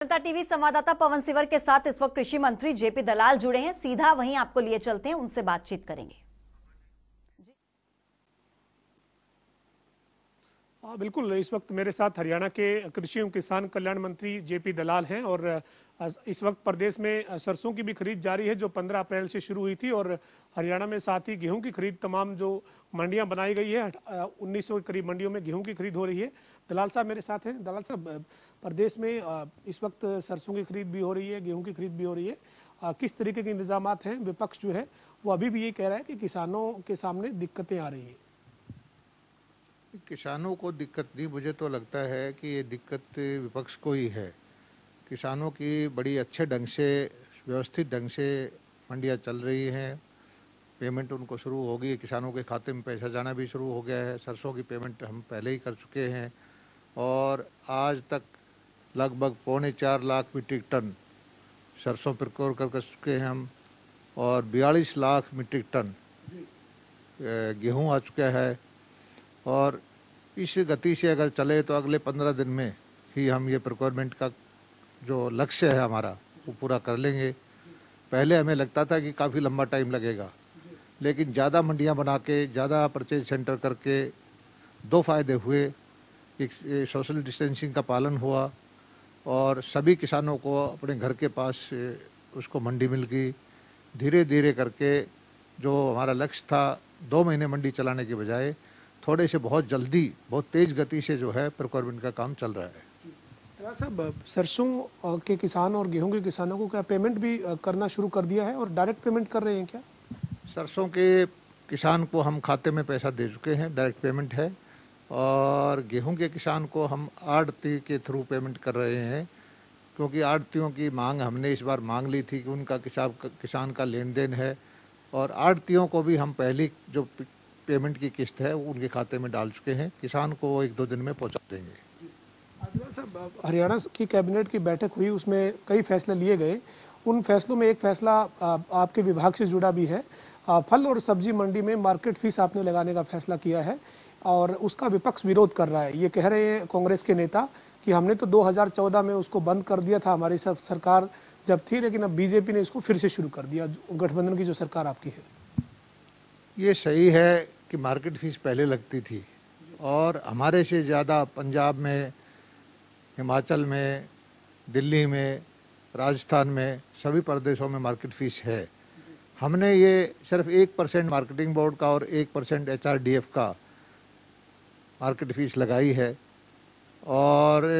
जनता TV संवाददाता पवन सिवर के साथ इस वक्त कृषि मंत्री जेपी दलाल जुड़े हैं। सीधा वहीं आपको लिए चलते हैं, उनसे बातचीत करेंगे। बिल्कुल, इस वक्त मेरे साथ हरियाणा के कृषि एवं किसान कल्याण मंत्री जेपी दलाल हैं और इस वक्त प्रदेश में सरसों की भी खरीद जारी है जो 15 अप्रैल से शुरू हुई थी और हरियाणा में साथ ही गेहूं की खरीद तमाम जो मंडियां बनाई गई है 1900 के करीब मंडियों में गेहूं की खरीद हो रही है। दलाल साहब मेरे साथ हैं। दलाल साहब, प्रदेश में इस वक्त सरसों की खरीद भी हो रही है, गेहूँ की खरीद भी हो रही है, किस तरीके के इंतजाम हैं? विपक्ष जो है वो अभी भी ये कह रहा है कि किसानों के सामने दिक्कतें आ रही है। किसानों को दिक्कत नहीं, मुझे तो लगता है कि ये दिक्कत विपक्ष को ही है। किसानों की बड़ी अच्छे ढंग से, व्यवस्थित ढंग से मंडियाँ चल रही हैं, पेमेंट उनको शुरू हो गई, किसानों के खाते में पैसा जाना भी शुरू हो गया है। सरसों की पेमेंट हम पहले ही कर चुके हैं और आज तक लगभग 4.25 लाख मीट्रिक टन सरसों प्रोक्योर कर चुके हैं हम और 42 लाख मीट्रिक टन गेहूँ आ चुका है। और इस गति से अगर चले तो अगले 15 दिन में ही हम ये प्रोक्योरमेंट का जो लक्ष्य है हमारा वो पूरा कर लेंगे। पहले हमें लगता था कि काफ़ी लंबा टाइम लगेगा, लेकिन ज़्यादा मंडियां बना के, ज़्यादा परचेज सेंटर करके दो फायदे हुए। एक सोशल डिस्टेंसिंग का पालन हुआ और सभी किसानों को अपने घर के पास उसको मंडी मिल गई। धीरे धीरे करके जो हमारा लक्ष्य था 2 महीने मंडी चलाने के बजाय थोड़े से बहुत जल्दी, बहुत तेज़ गति से जो है प्रोक्योरमेंट का काम चल रहा है। साहब, सरसों के किसान और गेहूं के किसानों को क्या पेमेंट भी करना शुरू कर दिया है और डायरेक्ट पेमेंट कर रहे हैं क्या? सरसों के किसान को हम खाते में पैसा दे चुके हैं, डायरेक्ट पेमेंट है। और गेहूं के किसान को हम आड़ती के थ्रू पेमेंट कर रहे हैं, क्योंकि आड़तियों की मांग हमने इस बार मांग ली थी कि उनका किसान का लेन देन है और आड़तियों को भी हम पहली जो पेमेंट की किस्त है वो उनके खाते में डाल चुके हैं। किसान को वो 1-2 दिन में पहुंचा देंगे। साहब, हरियाणा की कैबिनेट की बैठक हुई, उसमें कई फैसले लिए गए। उन फैसलों में एक फैसला आपके विभाग से जुड़ा भी है। फल और सब्जी मंडी में मार्केट फीस आपने लगाने का फैसला किया है और उसका विपक्ष विरोध कर रहा है। ये कह रहे हैं कांग्रेस के नेता कि हमने तो 2014 में उसको बंद कर दिया था, हमारी सब सरकार जब थी, लेकिन अब बीजेपी ने इसको फिर से शुरू कर दिया, गठबंधन की जो सरकार आपकी है। ये सही है कि मार्केट फीस पहले लगती थी और हमारे से ज़्यादा पंजाब में, हिमाचल में, दिल्ली में, राजस्थान में, सभी प्रदेशों में मार्केट फीस है। हमने ये सिर्फ 1% मार्केटिंग बोर्ड का और 1% HRDF का मार्केट फीस लगाई है और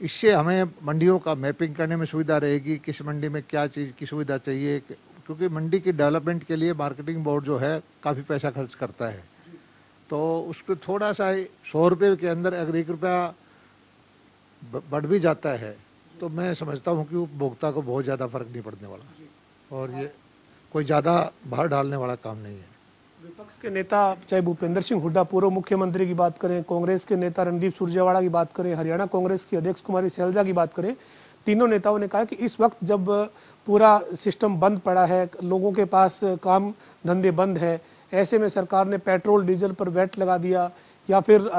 इससे हमें मंडियों का मैपिंग करने में सुविधा रहेगी, किस मंडी में क्या चीज़ की सुविधा चाहिए, क्योंकि मंडी की डेवलपमेंट के लिए मार्केटिंग बोर्ड जो है काफ़ी पैसा खर्च करता है। तो उसको थोड़ा सा 100 रुपये के अंदर अगर 1 रुपया बढ़ भी जाता है तो मैं समझता हूँ कि उपभोक्ता को बहुत ज़्यादा फर्क नहीं पड़ने वाला और ये कोई ज़्यादा बाहर डालने वाला काम नहीं है। विपक्ष के नेता चाहे भूपेंद्र सिंह हुड्डा पूर्व मुख्यमंत्री की बात करें, कांग्रेस के नेता रणदीप सुरजेवाला की बात करें, हरियाणा कांग्रेस की अध्यक्ष कुमारी सैलजा की बात करें, तीनों नेताओं ने कहा कि इस वक्त जब पूरा सिस्टम बंद पड़ा है, लोगों के पास काम धंधे बंद है, ऐसे में सरकार ने पेट्रोल डीजल पर वैट लगा दिया या फिर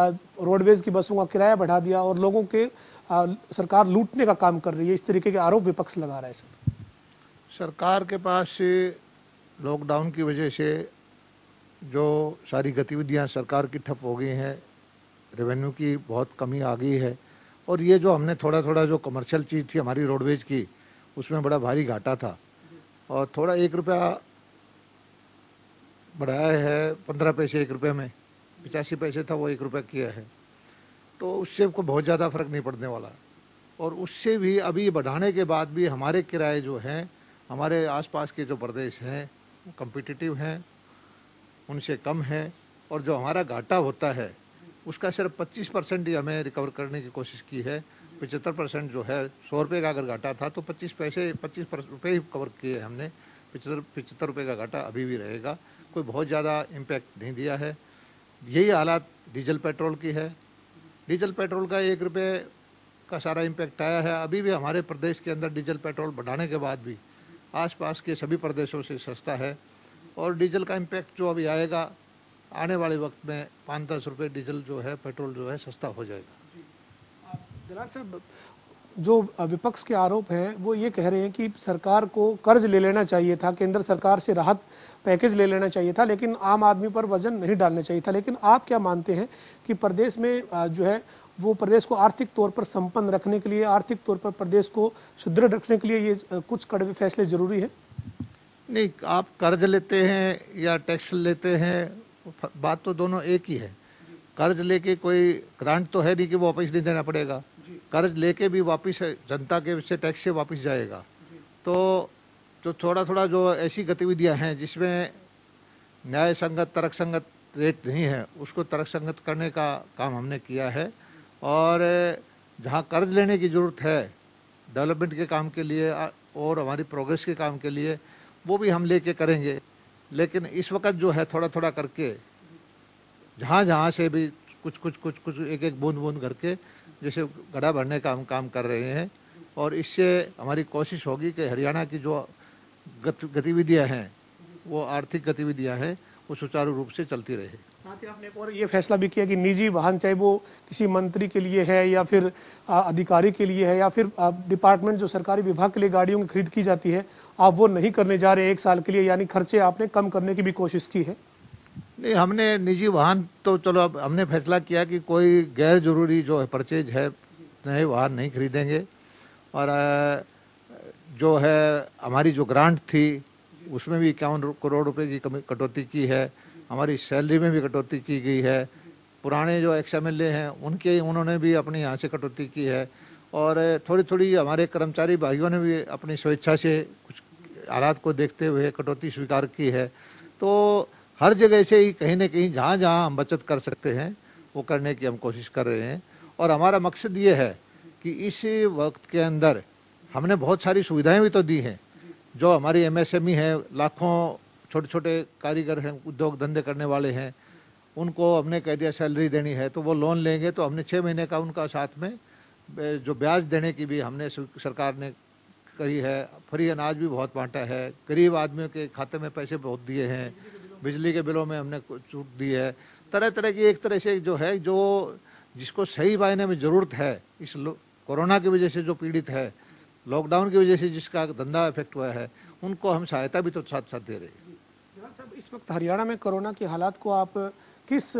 रोडवेज की बसों का किराया बढ़ा दिया और लोगों के सरकार लूटने का काम कर रही है। इस तरीके के आरोप विपक्ष लगा रहा है। सरकार के पास लॉकडाउन की वजह से जो सारी गतिविधियां सरकार की ठप हो गई हैं, रेवेन्यू की बहुत कमी आ गई है और ये जो हमने थोड़ा थोड़ा जो कमर्शियल चीज़ थी हमारी रोडवेज की, उसमें बड़ा भारी घाटा था और थोड़ा 1 रुपया बढ़ाया है, 15 पैसे 1 रुपये में, 85 पैसे था वो 1 रुपया किया है, तो उससे को बहुत ज़्यादा फर्क नहीं पड़ने वाला। और उससे भी अभी बढ़ाने के बाद भी हमारे किराए जो हैं, हमारे आसपास के जो प्रदेश हैं कम्पिटिटिव हैं, उनसे कम है और जो हमारा घाटा होता है उसका सिर्फ 25% ही हमें रिकवर करने की कोशिश की है। 75% जो है, 100 रुपये का अगर घाटा था तो 25 रुपये ही कवर किए हमने। 75 रुपये का घाटा अभी भी रहेगा, कोई बहुत ज़्यादा इम्पैक्ट नहीं दिया है। यही हालात डीजल पेट्रोल की है। डीजल पेट्रोल का 1 रुपये का सारा इम्पैक्ट आया है। अभी भी हमारे प्रदेश के अंदर डीजल पेट्रोल बढ़ाने के बाद भी आसपास के सभी प्रदेशों से सस्ता है और डीजल का इम्पैक्ट जो अभी आएगा, आने वाले वक्त में 5-10 रुपये डीजल जो है, पेट्रोल जो है सस्ता हो जाएगा। दलाल साहब, जो विपक्ष के आरोप हैं वो ये कह रहे हैं कि सरकार को कर्ज ले लेना चाहिए था, केंद्र सरकार से राहत पैकेज ले लेना चाहिए था, लेकिन आम आदमी पर वजन नहीं डालना चाहिए था। लेकिन आप क्या मानते हैं कि प्रदेश में जो है वो प्रदेश को आर्थिक तौर पर संपन्न रखने के लिए, आर्थिक तौर पर प्रदेश को सुदृढ़ रखने के लिए ये कुछ कड़वे फैसले जरूरी है? नहीं, आप कर्ज लेते हैं या टैक्स लेते हैं, बात तो दोनों एक ही है। कर्ज लेके कोई ग्रांट तो है नहीं कि वो वापस नहीं देना पड़ेगा, कर्ज लेके भी वापस जनता के से टैक्स से वापस जाएगा। तो थोड़ा थोड़ा जो ऐसी गतिविधियां हैं जिसमें न्याय संगत तर्क संगत रेट नहीं है, उसको तर्क संगत करने का काम हमने किया है। और जहां कर्ज लेने की ज़रूरत है डेवलपमेंट के काम के लिए और हमारी प्रोग्रेस के काम के लिए, वो भी हम लेके करेंगे। लेकिन इस वक्त जो है थोड़ा थोड़ा करके जहाँ जहाँ से भी कुछ एक एक बूंद बूंद करके जैसे गड्ढा भरने का हम काम कर रहे हैं। और इससे हमारी कोशिश होगी कि हरियाणा की जो गतिविधियाँ हैं, वो आर्थिक गतिविधियाँ हैं, वो सुचारू रूप से चलती रहे। साथ ही आपने एक और ये फैसला भी किया कि निजी वाहन, चाहे वो किसी मंत्री के लिए है या फिर अधिकारी के लिए है या फिर डिपार्टमेंट जो सरकारी विभाग के लिए गाड़ियों की खरीद की जाती है, आप वो नहीं करने जा रहे 1 साल के लिए, यानी खर्चे आपने कम करने की भी कोशिश की है? नहीं, हमने निजी वाहन तो चलो अब हमने फैसला किया कि कोई गैर जरूरी जो है परचेज है, नए वाहन नहीं खरीदेंगे। और जो है हमारी जो ग्रांट थी उसमें भी 51 करोड़ रुपए की कटौती की है, हमारी सैलरी में भी कटौती की गई है। पुराने जो XMLA हैं उन्होंने भी अपनी यहाँ से कटौती की है। और थोड़ी थोड़ी हमारे कर्मचारी भाइयों ने भी अपनी स्वेच्छा से कुछ हालात को देखते हुए कटौती स्वीकार की है। तो हर जगह से ही कहीं ना कहीं जहाँ जहाँ हम बचत कर सकते हैं वो करने की हम कोशिश कर रहे हैं। और हमारा मकसद ये है कि इस वक्त के अंदर हमने बहुत सारी सुविधाएं भी तो दी हैं। जो हमारी MSME है, लाखों छोटे छोटे कारीगर हैं, उद्योग धंधे करने वाले हैं, उनको हमने कह दिया सैलरी देनी है तो वो लोन लेंगे, तो हमने 6 महीने का उनका साथ में जो ब्याज देने की भी हमने सरकार ने करी है। फ्री अनाज भी बहुत बांटा है, गरीब आदमियों के खाते में पैसे बहुत दिए हैं, बिजली के बिलों में हमने छूट दी है। तरह तरह की एक तरह से जो है, जो जिसको सही मायने में ज़रूरत है, इस कोरोना की वजह से जो पीड़ित है, लॉकडाउन की वजह से जिसका धंधा इफेक्ट हुआ है, उनको हम सहायता भी तो साथ साथ दे रहे हैं। साहब, इस वक्त हरियाणा में कोरोना के हालात को आप किस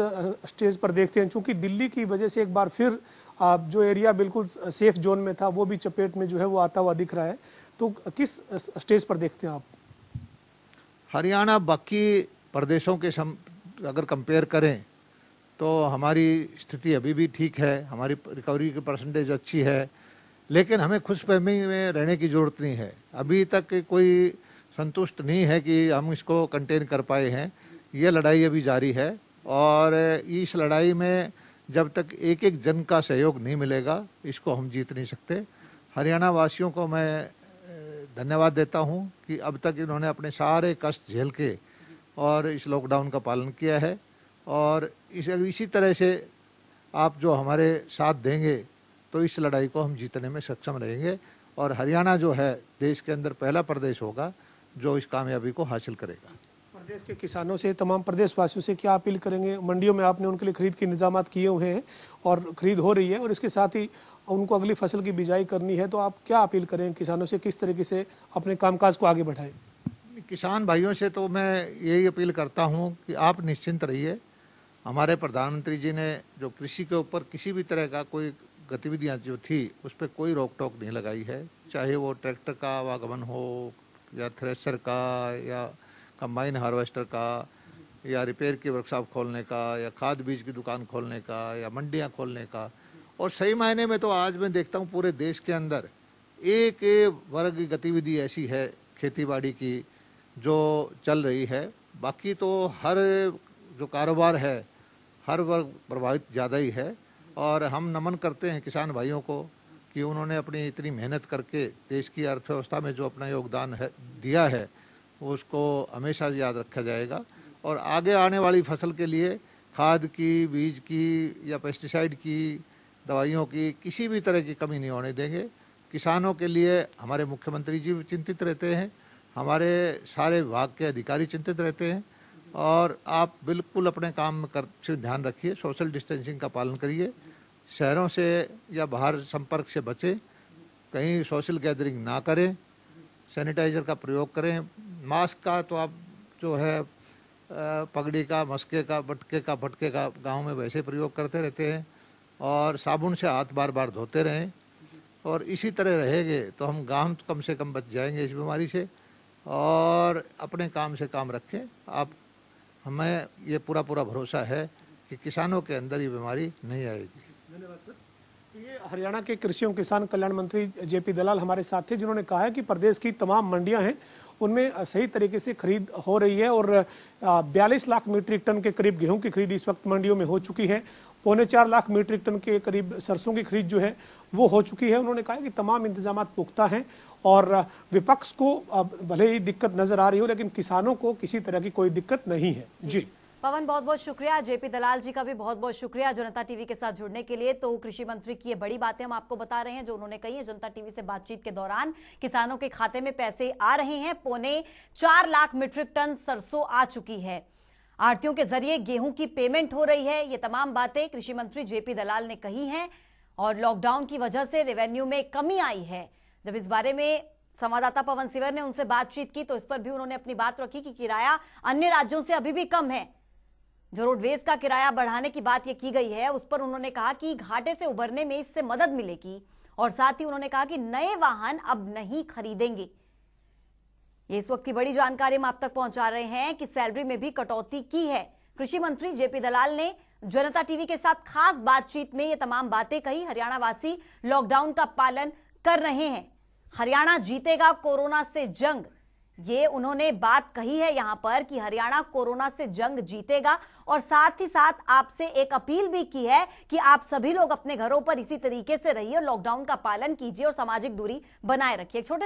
स्टेज पर देखते हैं? चूंकि दिल्ली की वजह से एक बार फिर जो एरिया बिल्कुल सेफ जोन में था वो भी चपेट में जो है वो आता हुआ दिख रहा है, तो किस स्टेज पर देखते हैं आप? हरियाणा बाकी प्रदेशों के अगर कंपेयर करें तो हमारी स्थिति अभी भी ठीक है, हमारी रिकवरी की परसेंटेज अच्छी है। लेकिन हमें खुशफहमी में रहने की ज़रूरत नहीं है। अभी तक कोई संतुष्ट नहीं है कि हम इसको कंटेन कर पाए हैं। ये लड़ाई अभी जारी है और इस लड़ाई में जब तक एक एक जन का सहयोग नहीं मिलेगा, इसको हम जीत नहीं सकते। हरियाणा वासियों को मैं धन्यवाद देता हूं कि अब तक इन्होंने अपने सारे कष्ट झेल के और इस लॉकडाउन का पालन किया है। और इसी तरह से आप जो हमारे साथ देंगे तो इस लड़ाई को हम जीतने में सक्षम रहेंगे। और हरियाणा जो है देश के अंदर पहला प्रदेश होगा जो इस कामयाबी को हासिल करेगा। प्रदेश के किसानों से, तमाम प्रदेशवासियों से क्या अपील करेंगे? मंडियों में आपने उनके लिए खरीद के इंतजाम किए हुए हैं और खरीद हो रही है, और इसके साथ ही उनको अगली फसल की बिजाई करनी है, तो आप क्या अपील करें किसानों से, किस तरीके से अपने कामकाज को आगे बढ़ाएं? किसान भाइयों से तो मैं यही अपील करता हूं कि आप निश्चिंत रहिए। हमारे प्रधानमंत्री जी ने जो कृषि के ऊपर किसी भी तरह का कोई गतिविधियां जो थी उस पर कोई रोक टोक नहीं लगाई है, चाहे वो ट्रैक्टर का आवागमन हो या थ्रेशर का या कंबाइन हार्वेस्टर का या रिपेयर की वर्कशॉप खोलने का या खाद बीज की दुकान खोलने का या मंडियां खोलने का। और सही मायने में तो आज मैं देखता हूं पूरे देश के अंदर एक वर्ग की गतिविधि ऐसी है खेती बाड़ी की जो चल रही है। बाकी तो हर जो कारोबार है हर वर्ग प्रभावित ज़्यादा ही है। और हम नमन करते हैं किसान भाइयों को कि उन्होंने अपनी इतनी मेहनत करके देश की अर्थव्यवस्था में जो अपना योगदान है दिया है उसको हमेशा याद रखा जाएगा। और आगे आने वाली फसल के लिए खाद की, बीज की या पेस्टिसाइड की, दवाइयों की किसी भी तरह की कमी नहीं होने देंगे। किसानों के लिए हमारे मुख्यमंत्री जी भी चिंतित रहते हैं, हमारे सारे विभाग के अधिकारी चिंतित रहते हैं। और आप बिल्कुल अपने काम में से ध्यान रखिए, सोशल डिस्टेंसिंग का पालन करिए, शहरों से या बाहर संपर्क से बचें कहीं सोशल गैदरिंग ना करें, सैनिटाइज़र का प्रयोग करें। मास्क का तो आप जो है पगड़ी का, मस्के का, बटके का, फटके का गांव में वैसे प्रयोग करते रहते हैं, और साबुन से हाथ बार बार धोते रहें। और इसी तरह रहेंगे तो हम गांव कम से कम बच जाएंगे इस बीमारी से। और अपने काम से काम रखें आप, हमें ये पूरा भरोसा है कि किसानों के अंदर ये बीमारी नहीं आएगी। धन्यवाद सर। ये हरियाणा के कृषि एवं किसान कल्याण मंत्री जेपी दलाल हमारे साथ थे, जिन्होंने कहा है कि प्रदेश की तमाम मंडियां हैं उनमें सही तरीके से खरीद हो रही है और 42 लाख मीट्रिक टन के करीब गेहूं की खरीद इस वक्त मंडियों में हो चुकी है। 4.25 लाख मीट्रिक टन के करीब सरसों की खरीद जो है वो हो चुकी है। उन्होंने कहा कि तमाम इंतजाम पुख्ता हैं और विपक्ष को भले ही दिक्कत नजर आ रही हो, लेकिन किसानों को किसी तरह की कोई दिक्कत नहीं है। जी पवन, बहुत बहुत शुक्रिया। जेपी दलाल जी का भी बहुत बहुत शुक्रिया जनता टीवी के साथ जुड़ने के लिए। तो कृषि मंत्री की ये बड़ी बातें हम आपको बता रहे हैं जो उन्होंने कही है जनता टीवी से बातचीत के दौरान। किसानों के खाते में पैसे आ रहे हैं, 4.25 लाख मीट्रिक टन सरसों आ चुकी है, आढ़तियों के जरिए गेहूं की पेमेंट हो रही है। ये तमाम बातें कृषि मंत्री जेपी दलाल ने कही हैं। और लॉकडाउन की वजह से रेवेन्यू में कमी आई है। जब इस बारे में संवाददाता पवन सिवर ने उनसे बातचीत की तो इस पर भी उन्होंने अपनी बात रखी कि किराया अन्य राज्यों से अभी भी कम है। जो रोडवेज का किराया बढ़ाने की बात ये की गई है उस पर उन्होंने कहा कि घाटे से उबरने में इससे मदद मिलेगी। और साथ ही उन्होंने कहा कि नए वाहन अब नहीं खरीदेंगे। ये इस वक्त की बड़ी जानकारी हम आप तक पहुंचा रहे हैं कि सैलरी में भी कटौती की है। कृषि मंत्री जेपी दलाल ने जनता टीवी के साथ खास बातचीत में ये तमाम बातें कही। हरियाणा वासी लॉकडाउन का पालन कर रहे हैं, हरियाणा जीतेगा कोरोना से जंग, ये उन्होंने बात कही है यहां पर कि हरियाणा कोरोना से जंग जीतेगा। और साथ ही साथ आपसे एक अपील भी की है कि आप सभी लोग अपने घरों पर इसी तरीके से रहिए, लॉकडाउन का पालन कीजिए और सामाजिक दूरी बनाए रखिए। छोटे